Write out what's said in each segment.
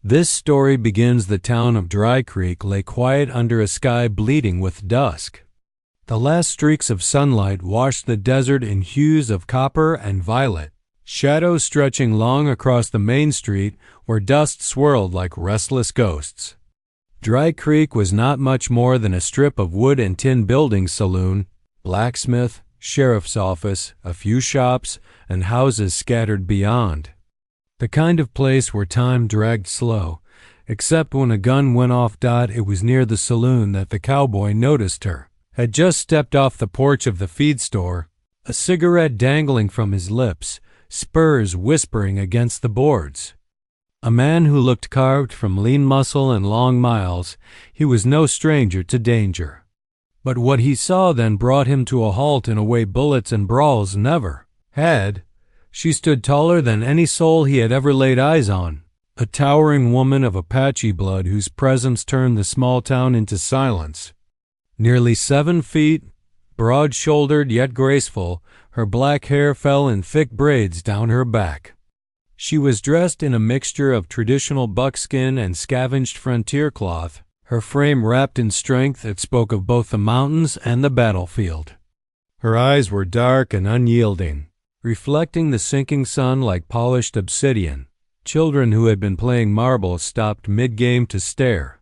This story begins. The town of Dry Creek lay quiet under a sky bleeding with dusk. The last streaks of sunlight washed the desert in hues of copper and violet, shadows stretching long across the main street where dust swirled like restless ghosts. Dry Creek was not much more than a strip of wood and tin buildings, saloon, blacksmith, sheriff's office, a few shops, and houses scattered beyond. The kind of place where time dragged slow, except when a gun went off. It was near the saloon that the cowboy noticed her. Had just stepped off the porch of the feed store, a cigarette dangling from his lips, spurs whispering against the boards. A man who looked carved from lean muscle and long miles, he was no stranger to danger. But what he saw then brought him to a halt in a way bullets and brawls never had. She stood taller than any soul he had ever laid eyes on, a towering woman of Apache blood whose presence turned the small town into silence. Nearly 7 feet, broad-shouldered yet graceful, her black hair fell in thick braids down her back. She was dressed in a mixture of traditional buckskin and scavenged frontier cloth, her frame wrapped in strength that spoke of both the mountains and the battlefield. Her eyes were dark and unyielding, reflecting the sinking sun like polished obsidian. Children who had been playing marbles stopped mid-game to stare.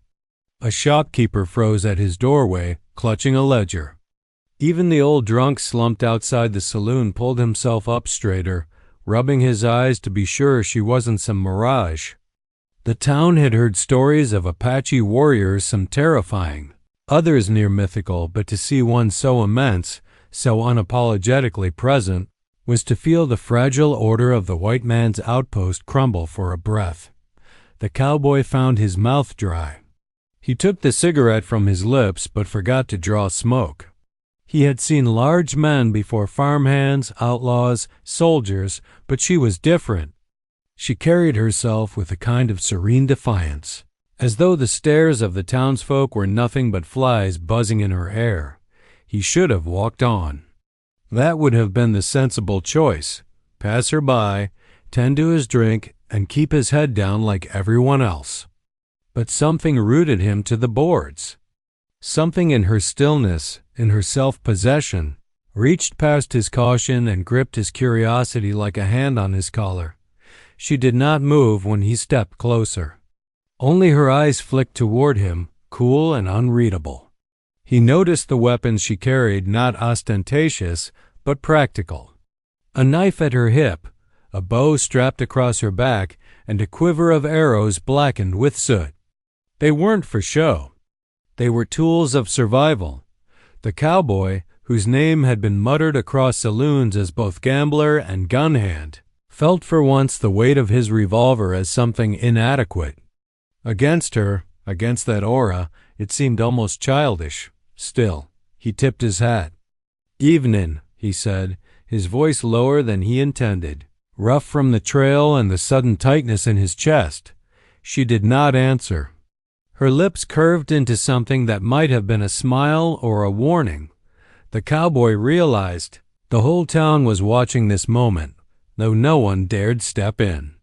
A shopkeeper froze at his doorway, clutching a ledger. Even the old drunk slumped outside the saloon pulled himself up straighter, rubbing his eyes to be sure she wasn't some mirage. The town had heard stories of Apache warriors, some terrifying, others near mythical, but to see one so immense, so unapologetically present, was to feel the fragile order of the white man's outpost crumble for a breath. The cowboy found his mouth dry. He took the cigarette from his lips but forgot to draw smoke. He had seen large men before, farmhands, outlaws, soldiers, but she was different. She carried herself with a kind of serene defiance, as though the stares of the townsfolk were nothing but flies buzzing in her hair. He should have walked on. That would have been the sensible choice. Pass her by, tend to his drink, and keep his head down like everyone else. But something rooted him to the boards. Something in her stillness, in her self-possession, reached past his caution and gripped his curiosity like a hand on his collar. She did not move when he stepped closer. Only her eyes flicked toward him, cool and unreadable. He noticed the weapons she carried, not ostentatious, but practical. A knife at her hip, a bow strapped across her back, and a quiver of arrows blackened with soot. They weren't for show. They were tools of survival. The cowboy, whose name had been muttered across saloons as both gambler and gun hand, felt for once the weight of his revolver as something inadequate. Against her, against that aura, it seemed almost childish. Still, he tipped his hat. "Evenin'," he said, his voice lower than he intended, rough from the trail and the sudden tightness in his chest. She did not answer. Her lips curved into something that might have been a smile or a warning. The cowboy realized the whole town was watching this moment, though no one dared step in.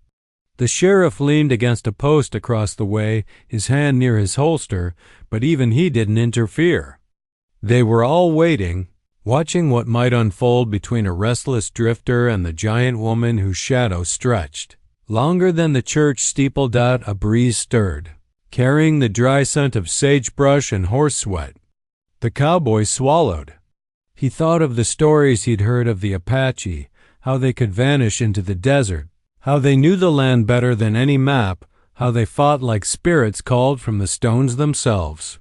The sheriff leaned against a post across the way, his hand near his holster, but even he didn't interfere. They were all waiting, watching what might unfold between a restless drifter and the giant woman whose shadow stretched longer than the church steeple. A breeze stirred, carrying the dry scent of sagebrush and horse sweat. The cowboy swallowed. He thought of the stories he'd heard of the Apache, how they could vanish into the desert, how they knew the land better than any map, how they fought like spirits called from the stones themselves.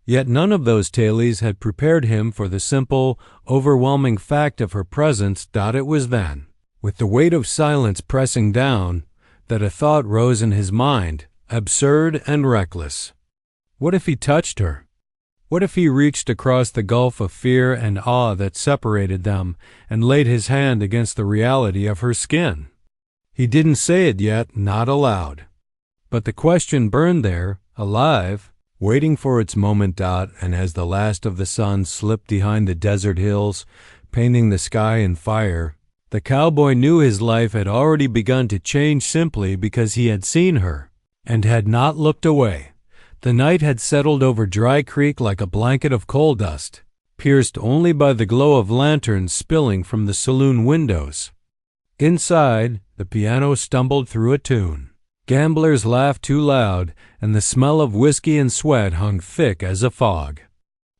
Yet none of those tales had prepared him for the simple, overwhelming fact of her presence. It was then, with the weight of silence pressing down, that a thought rose in his mind, absurd and reckless. What if he touched her? What if he reached across the gulf of fear and awe that separated them and laid his hand against the reality of her skin? He didn't say it yet, not aloud. But the question burned there, alive, waiting for its moment. And as the last of the sun slipped behind the desert hills, painting the sky in fire, the cowboy knew his life had already begun to change simply because he had seen her. and had not looked away. The night had settled over Dry Creek like a blanket of coal dust, pierced only by the glow of lanterns spilling from the saloon windows. Inside, the piano stumbled through a tune. Gamblers laughed too loud, and the smell of whiskey and sweat hung thick as a fog.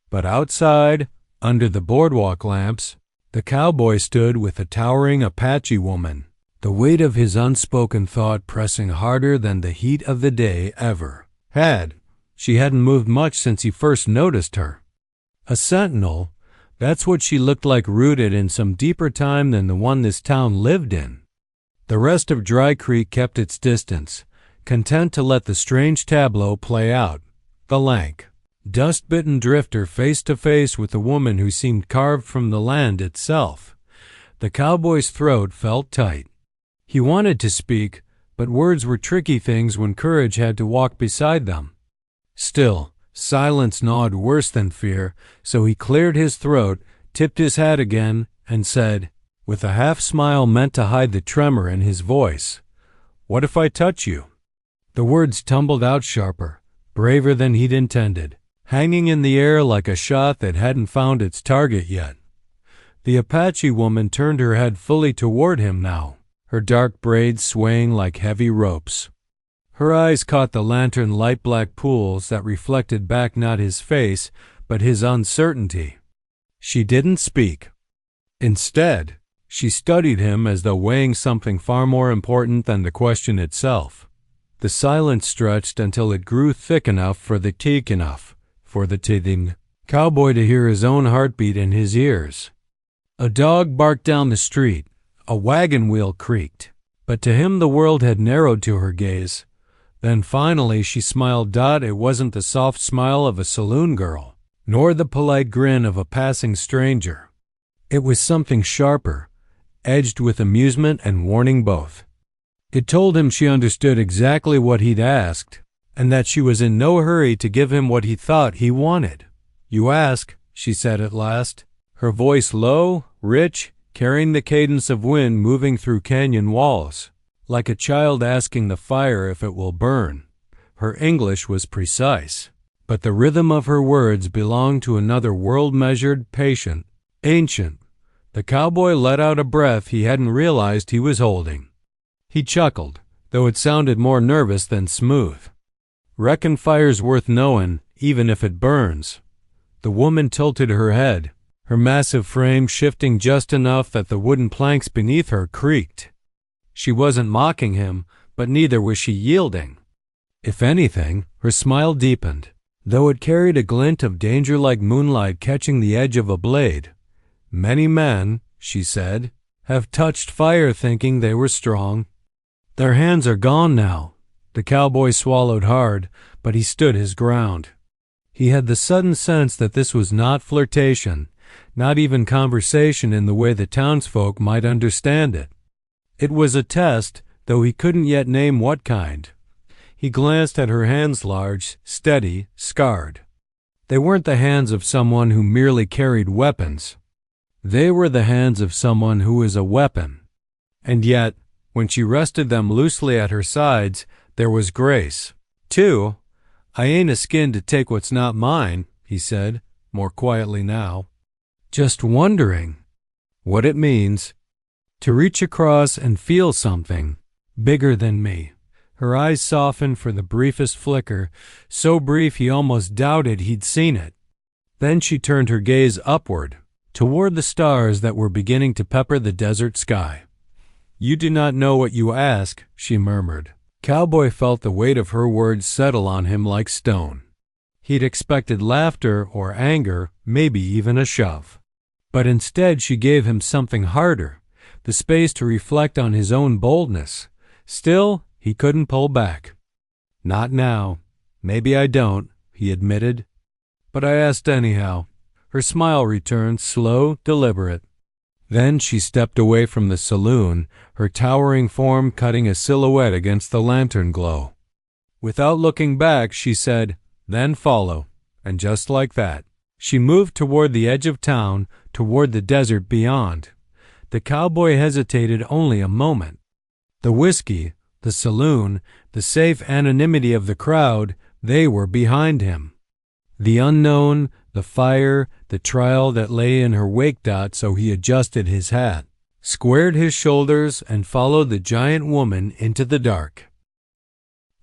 But outside, under the boardwalk lamps, the cowboy stood with a towering Apache woman, the weight of his unspoken thought pressing harder than the heat of the day ever had. She hadn't moved much since he first noticed her. A sentinel, that's what she looked like, rooted in some deeper time than the one this town lived in. The rest of Dry Creek kept its distance, content to let the strange tableau play out. The lank, dust-bitten drifter face to face with the woman who seemed carved from the land itself. The cowboy's throat felt tight. He wanted to speak, but words were tricky things when courage had to walk beside them. Still, silence gnawed worse than fear, so he cleared his throat, tipped his hat again, and said, with a half-smile meant to hide the tremor in his voice, "What if I touch you?" The words tumbled out sharper, braver than he'd intended, hanging in the air like a shot that hadn't found its target yet. The Apache woman turned her head fully toward him now, her dark braids swaying like heavy ropes. Her eyes caught the lantern light-black pools that reflected back not his face, but his uncertainty. She didn't speak. Instead, she studied him as though weighing something far more important than the question itself. The silence stretched until it grew thick enough for the teething cowboy to hear his own heartbeat in his ears. A dog barked down the street. A wagon wheel creaked. But to him the world had narrowed to her gaze. Then finally she smiled. It wasn't the soft smile of a saloon girl, nor the polite grin of a passing stranger. It was something sharper, edged with amusement and warning both. It told him she understood exactly what he'd asked, and that she was in no hurry to give him what he thought he wanted. "You ask," she said at last, her voice low, rich, carrying the cadence of wind moving through canyon walls, like a child asking the fire if it will burn. Her English was precise, but the rhythm of her words belonged to another world, measured, patient, ancient. The cowboy let out a breath he hadn't realized he was holding. He chuckled, though it sounded more nervous than smooth. "Reckon fire's worth knowin', even if it burns." The woman tilted her head, her massive frame shifting just enough that the wooden planks beneath her creaked. She wasn't mocking him, but neither was she yielding. If anything, her smile deepened, though it carried a glint of danger like moonlight catching the edge of a blade. "Many men," she said, "have touched fire thinking they were strong. Their hands are gone now." The cowboy swallowed hard, but he stood his ground. He had the sudden sense that this was not flirtation, not even conversation in the way the townsfolk might understand it. It was a test, though he couldn't yet name what kind. He glanced at her hands, large, steady, scarred. They weren't the hands of someone who merely carried weapons. They were the hands of someone who was a weapon. And yet, when she rested them loosely at her sides, there was grace. "Too, I ain't a skin to take what's not mine," he said, more quietly now. "Just wondering what it means to reach across and feel something bigger than me." Her eyes softened for the briefest flicker, so brief he almost doubted he'd seen it. Then she turned her gaze upward, toward the stars that were beginning to pepper the desert sky. "You do not know what you ask," she murmured. Cowboy felt the weight of her words settle on him like stone. He'd expected laughter or anger, maybe even a shove. But instead she gave him something harder, the space to reflect on his own boldness. Still, he couldn't pull back. "Not now. Maybe I don't," he admitted. "But I asked anyhow." Her smile returned, slow, deliberate. Then she stepped away from the saloon, her towering form cutting a silhouette against the lantern glow. Without looking back, she said, "Then follow." And just like that, she moved toward the edge of town, toward the desert beyond. The cowboy hesitated only a moment. The whiskey, The saloon, the safe anonymity of the crowd, they were behind him. The unknown, the fire, the trial that lay in her wake. So he adjusted his hat, squared his shoulders, and followed the giant woman into the dark.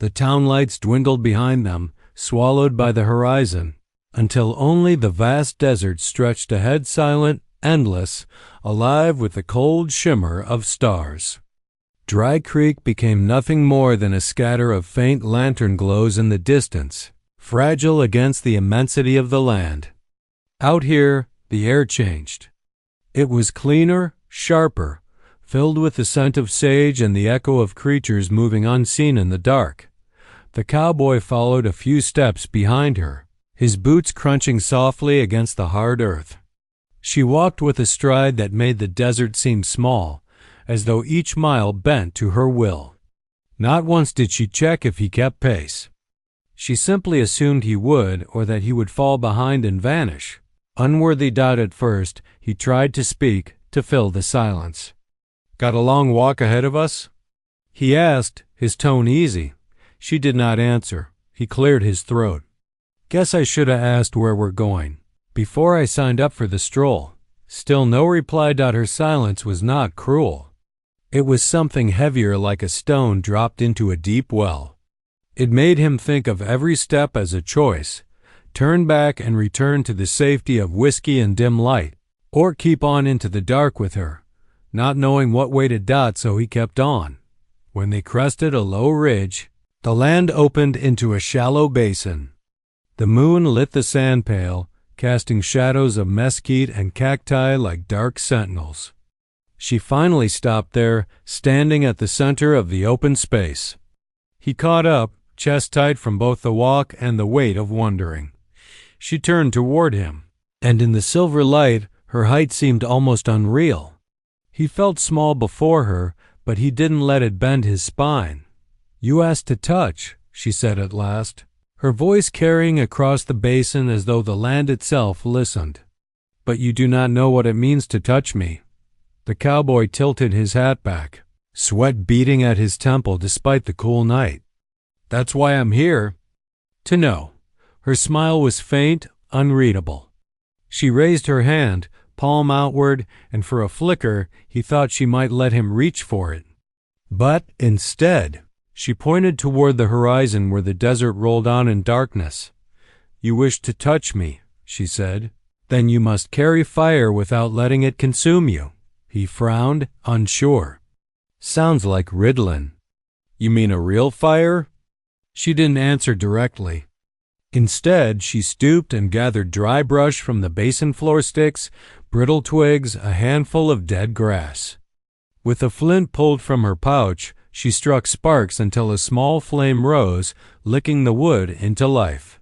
The town lights dwindled behind them, swallowed by the horizon, until only the vast desert stretched ahead, silent, endless, alive with the cold shimmer of stars. Dry Creek became nothing more than a scatter of faint lantern glows in the distance, fragile against the immensity of the land. Out here, the air changed. It was cleaner, sharper, filled with the scent of sage and the echo of creatures moving unseen in the dark. The cowboy followed a few steps behind her, his boots crunching softly against the hard earth. She walked with a stride that made the desert seem small, as though each mile bent to her will. Not once did she check if he kept pace. She simply assumed he would, or that he would fall behind and vanish. Unworthy doubt at first, he tried to speak, to fill the silence. "Got a long walk ahead of us?" he asked, his tone easy. She did not answer. He cleared his throat. "Guess I should have asked where we're going before I signed up for the stroll." Still no reply. Her silence was not cruel. It was something heavier, like a stone dropped into a deep well. It made him think of every step as a choice: turn back and return to the safety of whiskey and dim light, or keep on into the dark with her, not knowing what way to. So he kept on. When they crested a low ridge, the land opened into a shallow basin. The moon lit the sand pale, casting shadows of mesquite and cacti like dark sentinels. She finally stopped there, standing at the center of the open space. He caught up, chest tight from both the walk and the weight of wondering. She turned toward him, and in the silver light her height seemed almost unreal. He felt small before her, but he didn't let it bend his spine. "You asked to touch," she said at last, her voice carrying across the basin as though the land itself listened. "But you do not know what it means to touch me." The cowboy tilted his hat back, sweat beating at his temple despite the cool night. "That's why I'm here." "To know." Her smile was faint, unreadable. She raised her hand, palm outward, and for a flicker he thought she might let him reach for it. But instead, she pointed toward the horizon where the desert rolled on in darkness. "You wish to touch me," she said. "Then you must carry fire without letting it consume you." He frowned, unsure. "Sounds like Ritalin." "You mean a real fire?" She didn't answer directly. Instead, she stooped and gathered dry brush from the basin floor, sticks, brittle twigs, a handful of dead grass. With a flint pulled from her pouch, she struck sparks until a small flame rose, licking the wood into life.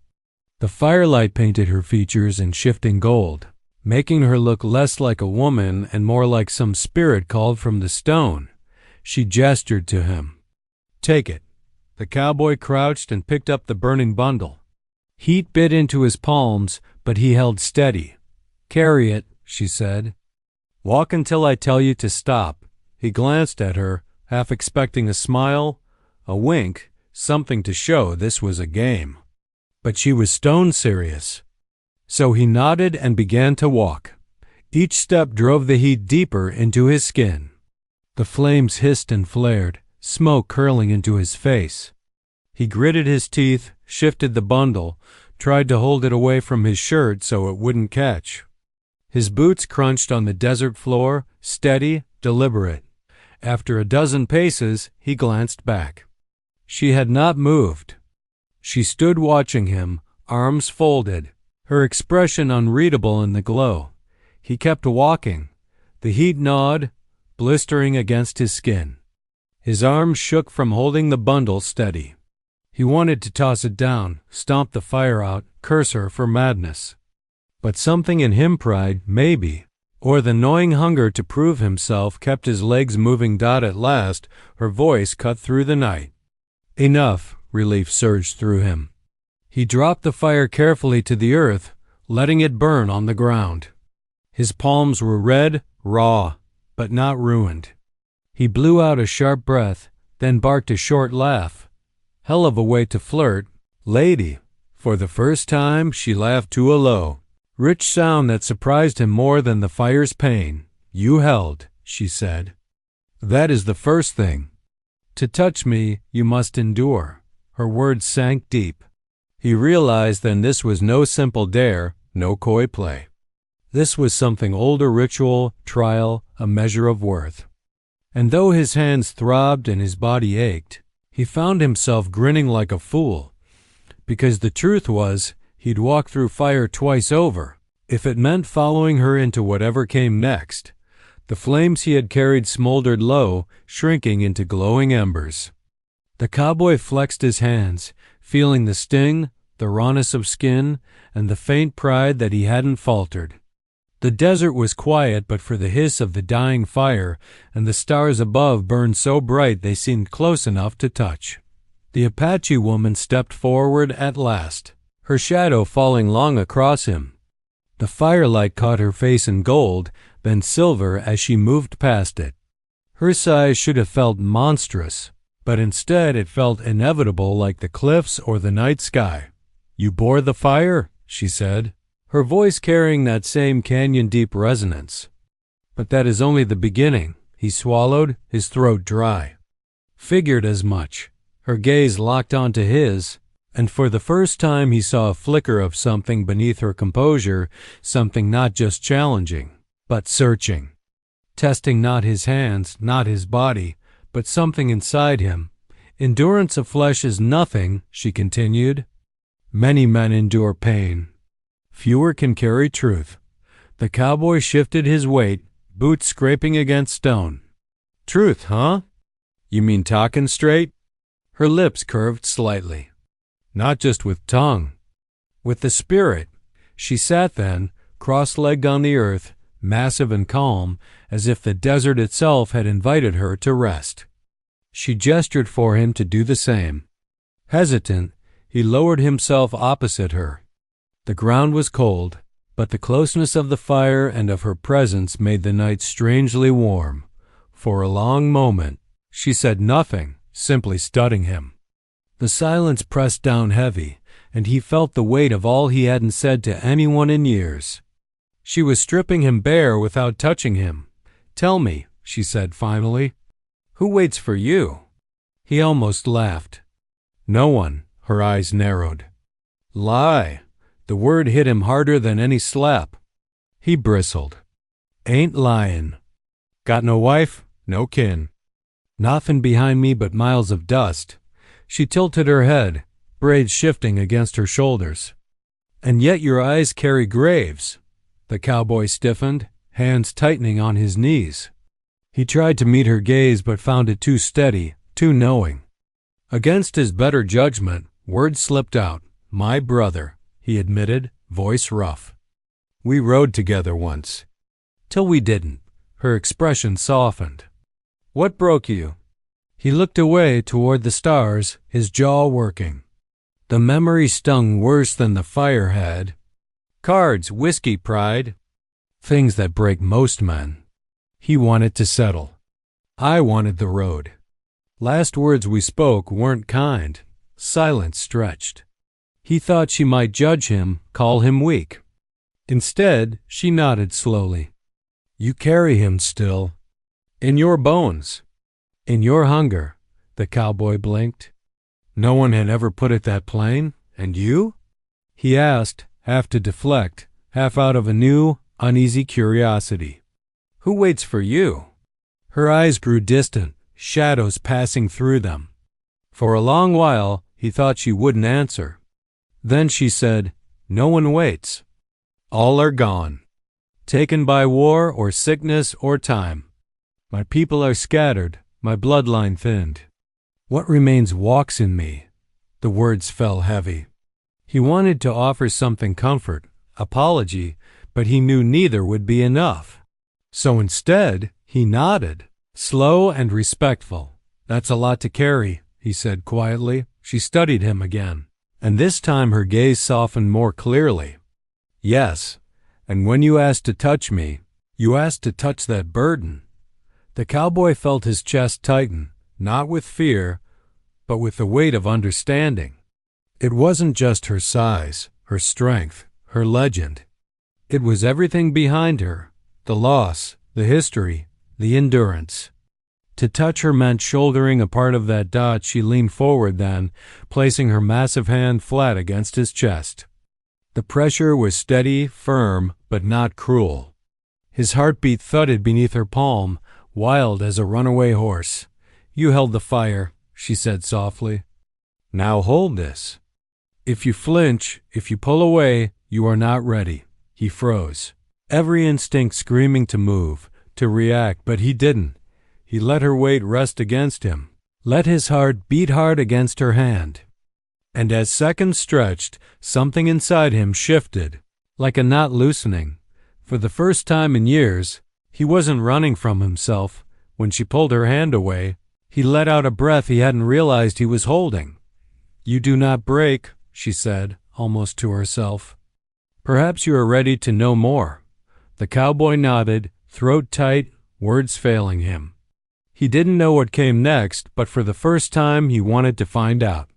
The firelight painted her features in shifting gold, making her look less like a woman and more like some spirit called from the stone. She gestured to him. "Take it." The cowboy crouched and picked up the burning bundle. Heat bit into his palms, but he held steady. "Carry it," she said. "Walk until I tell you to stop." He glanced at her, half expecting a smile, a wink, something to show this was a game. But she was stone serious. So he nodded and began to walk. Each step drove the heat deeper into his skin. The flames hissed and flared, smoke curling into his face. He gritted his teeth, shifted the bundle, tried to hold it away from his shirt so it wouldn't catch. His boots crunched on the desert floor, steady, deliberate. After a dozen paces, he glanced back. She had not moved. She stood watching him, arms folded, her expression unreadable in the glow. He kept walking. The heat gnawed, blistering against his skin. His arms shook from holding the bundle steady. He wanted to toss it down, stomp the fire out, curse her for madness. But something in him, pride, maybe, or the gnawing hunger to prove himself, kept his legs moving. At last, her voice cut through the night. "Enough," relief surged through him. He dropped the fire carefully to the earth, letting it burn on the ground. His palms were red, raw, but not ruined. He blew out a sharp breath, then barked a short laugh. Hell of a way to flirt, lady. For the first time, she laughed to a low, rich sound that surprised him more than the fire's pain. You held, she said. That is the first thing. To touch me, you must endure. Her words sank deep. He realized then this was no simple dare, no coy play. This was something older, ritual, trial, a measure of worth. And though his hands throbbed and his body ached, he found himself grinning like a fool, because the truth was he'd walked through fire twice over. If it meant following her into whatever came next, the flames he had carried smoldered low, shrinking into glowing embers. The cowboy flexed his hands, feeling the sting, the rawness of skin, and the faint pride that he hadn't faltered. The desert was quiet but for the hiss of the dying fire, and the stars above burned so bright they seemed close enough to touch. The Apache woman stepped forward at last, her shadow falling long across him. The firelight caught her face in gold, then silver as she moved past it. Her size should have felt monstrous, but instead it felt inevitable like the cliffs or the night sky. You bore the fire, she said, her voice carrying that same canyon-deep resonance. But that is only the beginning, he swallowed, his throat dry. Figured as much. Her gaze locked onto his, and for the first time he saw a flicker of something beneath her composure, something not just challenging, but searching. Testing not his hands, not his body, but something inside him. Endurance of flesh is nothing, she continued. Many men endure pain. Fewer can carry truth. The cowboy shifted his weight, boots scraping against stone. Truth, huh? You mean talkin' straight? Her lips curved slightly. Not just with tongue. With the spirit. She sat then, cross-legged on the earth, massive and calm, as if the desert itself had invited her to rest. She gestured for him to do the same. Hesitant, he lowered himself opposite her. The ground was cold, but the closeness of the fire and of her presence made the night strangely warm. For a long moment, she said nothing, simply studying him. The silence pressed down heavy, and he felt the weight of all he hadn't said to anyone in years. She was stripping him bare without touching him. Tell me, she said finally, who waits for you? He almost laughed. No one, her eyes narrowed. Lie. The word hit him harder than any slap. He bristled. Ain't lyin'. Got no wife? No kin. Nothin' behind me but miles of dust. She tilted her head, braids shifting against her shoulders. And yet your eyes carry graves. The cowboy stiffened, hands tightening on his knees. He tried to meet her gaze but found it too steady, too knowing. Against his better judgment, words slipped out. My brother, he admitted, voice rough. We rode together once. Till we didn't. Her expression softened. What broke you? He looked away toward the stars, his jaw working. The memory stung worse than the fire had. Cards, whiskey, pride. Things that break most men. He wanted to settle. I wanted the road. Last words we spoke weren't kind. Silence stretched. He thought she might judge him, call him weak. Instead, she nodded slowly. You carry him still. In your bones. In your hunger. The cowboy blinked. No one had ever put it that plain. And you? He asked, half to deflect, half out of a new, uneasy curiosity. Who waits for you? Her eyes grew distant, shadows passing through them. For a long while, he thought she wouldn't answer. Then she said, no one waits. All are gone. Taken by war or sickness or time. My people are scattered, my bloodline thinned. What remains walks in me. The words fell heavy. He wanted to offer something comfort, apology, but he knew neither would be enough. So instead, he nodded, slow and respectful. That's a lot to carry, he said quietly. She studied him again, and this time her gaze softened more clearly. Yes, and when you asked to touch me, you asked to touch that burden. The cowboy felt his chest tighten, not with fear, but with the weight of understanding. It wasn't just her size, her strength, her legend. It was everything behind her, the loss, the history, the endurance. To touch her meant shouldering a part of that dot. She leaned forward then, placing her massive hand flat against his chest. The pressure was steady, firm, but not cruel. His heartbeat thudded beneath her palm, wild as a runaway horse. "You held the fire," she said softly. "Now hold this. If you flinch, if you pull away, you are not ready." He froze, every instinct screaming to move, to react, but he didn't. He let her weight rest against him, let his heart beat hard against her hand. And as seconds stretched, something inside him shifted, like a knot loosening. For the first time in years, he wasn't running from himself. When she pulled her hand away, he let out a breath he hadn't realized he was holding. "You do not break," she said, almost to herself. "Perhaps you are ready to know more." The cowboy nodded, throat tight, words failing him. He didn't know what came next, but for the first time he wanted to find out.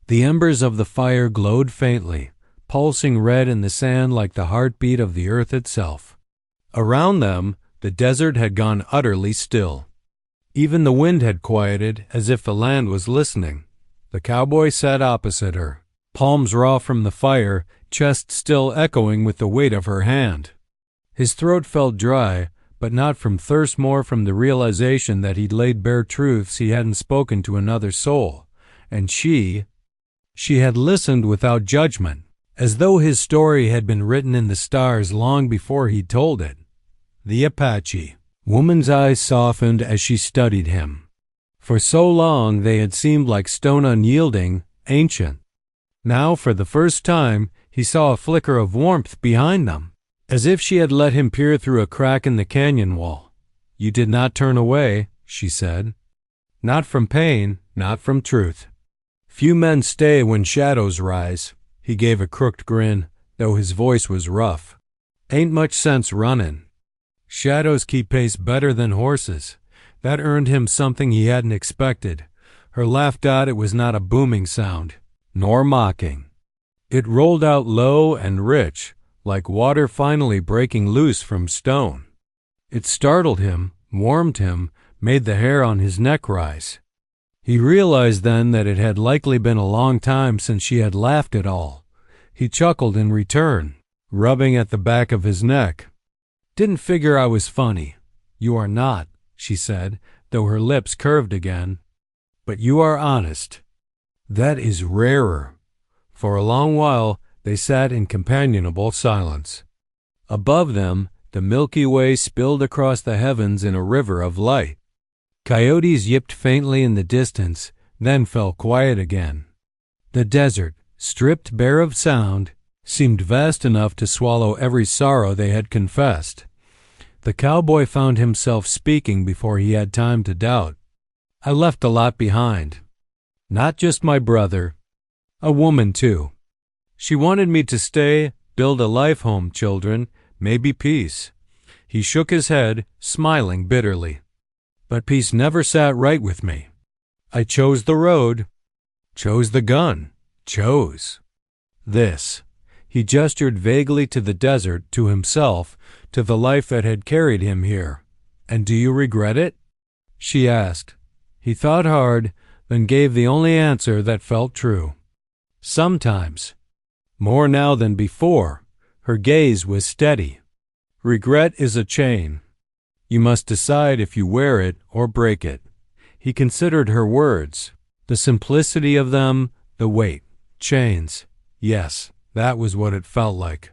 The embers of the fire glowed faintly, pulsing red in the sand like the heartbeat of the earth itself. Around them, the desert had gone utterly still. Even the wind had quieted, as if the land was listening. The cowboy sat opposite her, palms raw from the fire, chest still echoing with the weight of her hand. His throat felt dry, but not from thirst, more from the realization that he'd laid bare truths he hadn't spoken to another soul. And she had listened without judgment, as though his story had been written in the stars long before he'd told it. The Apache. Woman's eyes softened as she studied him. For so long they had seemed like stone, unyielding, ancient. Now, for the first time, he saw a flicker of warmth behind them, as if she had let him peer through a crack in the canyon wall. "You did not turn away," she said. "Not from pain, not from truth. Few men stay when shadows rise." He gave a crooked grin, though his voice was rough. "Ain't much sense runnin'. Shadows keep pace better than horses." That earned him something he hadn't expected. Her laughed out. It was not a booming sound, nor mocking. It rolled out low and rich, like water finally breaking loose from stone. It startled him, warmed him, made the hair on his neck rise. He realized then that it had likely been a long time since she had laughed at all. He chuckled in return, rubbing at the back of his neck. "Didn't figure I was funny." "You are not," she said, though her lips curved again. "But you are honest. That is rarer." For a long while they sat in companionable silence. Above them, the Milky Way spilled across the heavens in a river of light. Coyotes yipped faintly in the distance, then fell quiet again. The desert, stripped bare of sound, seemed vast enough to swallow every sorrow they had confessed. The cowboy found himself speaking before he had time to doubt. "I left a lot behind. Not just my brother. A woman, too. She wanted me to stay, build a life home, children, maybe peace." He shook his head, smiling bitterly. "But peace never sat right with me. I chose the road, chose the gun, chose this." He gestured vaguely to the desert, to himself, to the life that had carried him here. "And do you regret it?" she asked. He thought hard, then gave the only answer that felt true. "Sometimes. More now than before." Her gaze was steady. "Regret is a chain. You must decide if you wear it or break it." He considered her words, the simplicity of them, the weight. Chains. Yes, that was what it felt like.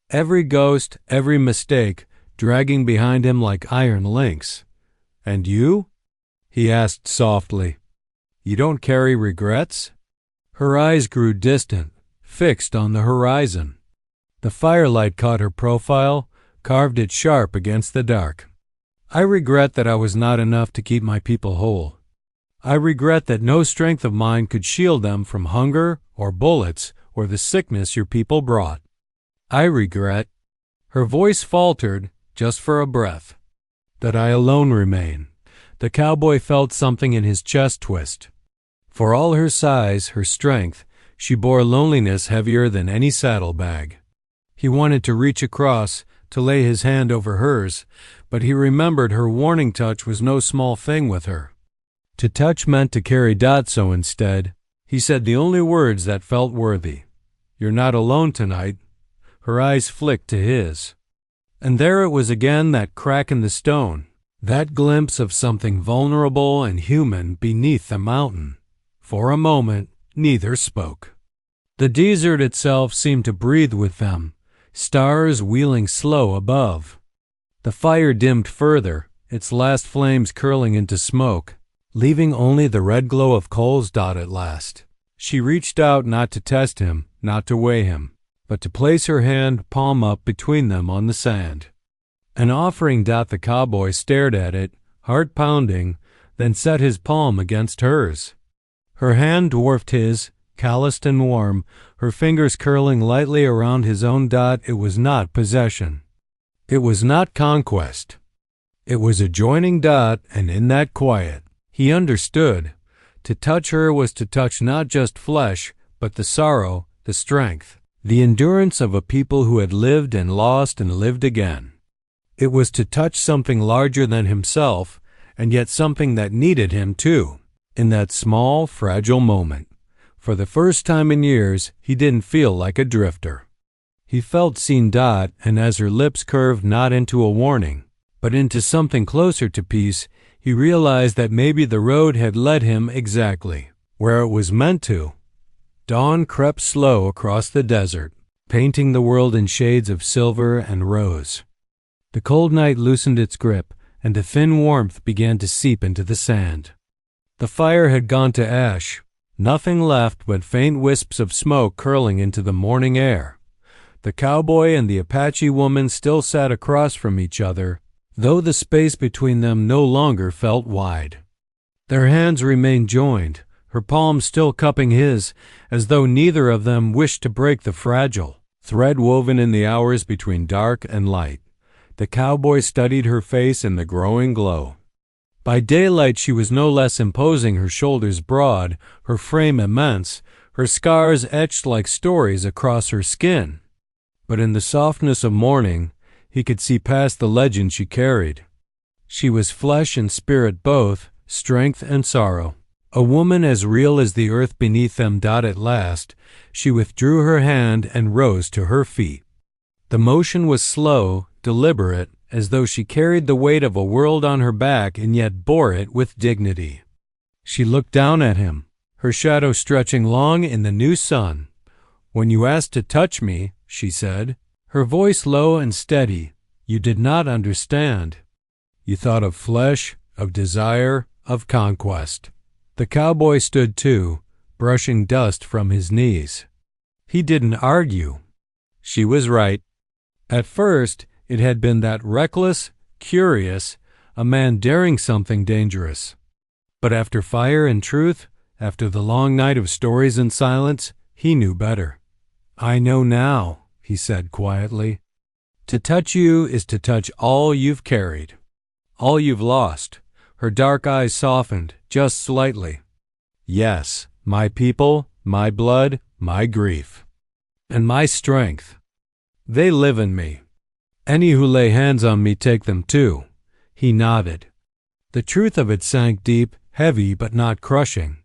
Every ghost, every mistake, dragging behind him like iron links. "And you?" he asked softly. "You don't carry regrets?" Her eyes grew distant, fixed on the horizon. The firelight caught her profile, carved it sharp against the dark. "I regret that I was not enough to keep my people whole. I regret that no strength of mine could shield them from hunger or bullets or the sickness your people brought. I regret," her voice faltered just for a breath, "that I alone remain, The cowboy felt something in his chest twist. For all her size, her strength, she bore loneliness heavier than any saddlebag. He wanted to reach across, to lay his hand over hers, but he remembered her warning touch was no small thing with her. To touch meant to carry Dot, so instead, he said the only words that felt worthy. "You're not alone tonight." Her eyes flicked to his. And there it was again, that crack in the stone, that glimpse of something vulnerable and human beneath the mountain. For a moment, neither spoke. The desert itself seemed to breathe with them, stars wheeling slow above. The fire dimmed further, its last flames curling into smoke, leaving only the red glow of coals. Dot at last. She reached out, not to test him, not to weigh him, but to place her hand palm up between them on the sand. An offering. Dot the cowboy stared at it, heart pounding, then set his palm against hers. Her hand dwarfed his, calloused and warm, her fingers curling lightly around his own. Dot, it was not possession. It was not conquest. It was a joining. Dot, and in that quiet, he understood. To touch her was to touch not just flesh, but the sorrow, the strength, the endurance of a people who had lived and lost and lived again. It was to touch something larger than himself, and yet something that needed him too, in that small, fragile moment. For the first time in years, he didn't feel like a drifter. He felt seen. Dot, and as her lips curved not into a warning, but into something closer to peace, he realized that maybe the road had led him exactly where it was meant to. Dawn crept slow across the desert, painting the world in shades of silver and rose. The cold night loosened its grip, and a thin warmth began to seep into the sand. The fire had gone to ash, nothing left but faint wisps of smoke curling into the morning air. The cowboy and the Apache woman still sat across from each other, though the space between them no longer felt wide. Their hands remained joined, her palm still cupping his, as though neither of them wished to break the fragile thread woven in the hours between dark and light. The cowboy studied her face in the growing glow. By daylight she was no less imposing, her shoulders broad, her frame immense, her scars etched like stories across her skin. But in the softness of morning, he could see past the legend she carried. She was flesh and spirit both, strength and sorrow. A woman as real as the earth beneath them. Dot, at last, she withdrew her hand and rose to her feet. The motion was slow, deliberate, as though she carried the weight of a world on her back and yet bore it with dignity. She looked down at him, her shadow stretching long in the new sun. "When you asked to touch me," she said, her voice low and steady, "you did not understand. You thought of flesh, of desire, of conquest." The cowboy stood too, brushing dust from his knees. He didn't argue. She was right. At first, it had been that reckless, curious, a man daring something dangerous. But after fire and truth, after the long night of stories and silence, he knew better. "I know now," he said quietly. "To touch you is to touch all you've carried, all you've lost." Her dark eyes softened, just slightly. "Yes, my people, my blood, my grief, and my strength. They live in me. Any who lay hands on me take them too." He nodded. The truth of it sank deep, heavy but not crushing.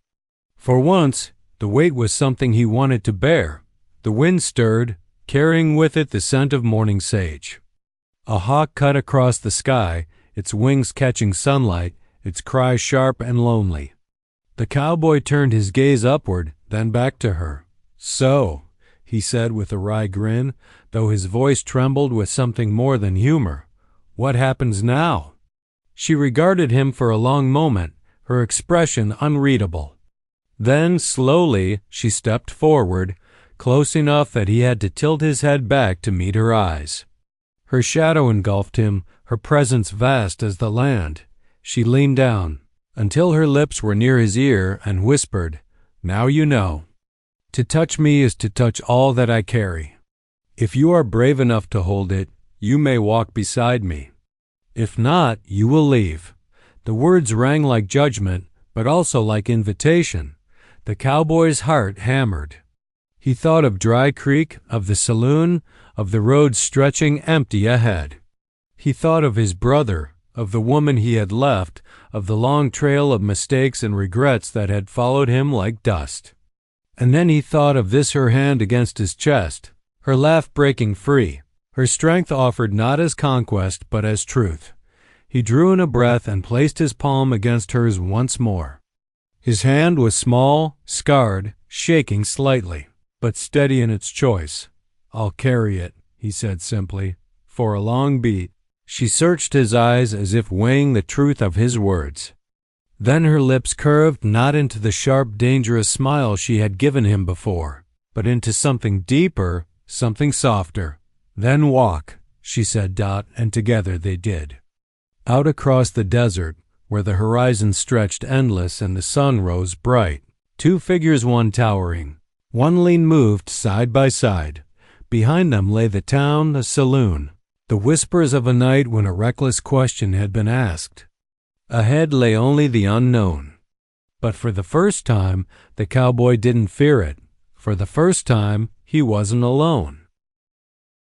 For once, the weight was something he wanted to bear. The wind stirred, carrying with it the scent of morning sage. A hawk cut across the sky, its wings catching sunlight, its cry sharp and lonely. The cowboy turned his gaze upward, then back to her. "So," he said with a wry grin, though his voice trembled with something more than humor, "what happens now?" She regarded him for a long moment, her expression unreadable. Then, slowly, she stepped forward, close enough that he had to tilt his head back to meet her eyes. Her shadow engulfed him, her presence vast as the land. She leaned down, until her lips were near his ear, and whispered, "Now you know. To touch me is to touch all that I carry. If you are brave enough to hold it, you may walk beside me. If not, you will leave. The words rang like judgment, but also like invitation. The cowboy's heart hammered. He thought of Dry Creek, of the saloon, of the road stretching empty ahead. He thought of his brother, of the woman he had left, of the long trail of mistakes and regrets that had followed him like dust. And then he thought of this, her hand against his chest, her laugh breaking free, her strength offered not as conquest but as truth. He drew in a breath and placed his palm against hers once more. His hand was small, scarred, shaking slightly, but steady in its choice. "I'll carry it," he said simply, for a long beat. She searched his eyes as if weighing the truth of his words. Then her lips curved not into the sharp, dangerous smile she had given him before, but into something deeper, something softer. "Then walk," she said, and together they did. Out across the desert, where the horizon stretched endless and the sun rose bright, two figures, one towering, one lean, moved side by side. Behind them lay the town, the saloon, the whispers of a night when a reckless question had been asked. Ahead lay only the unknown. But for the first time, the cowboy didn't fear it. For the first time, he wasn't alone.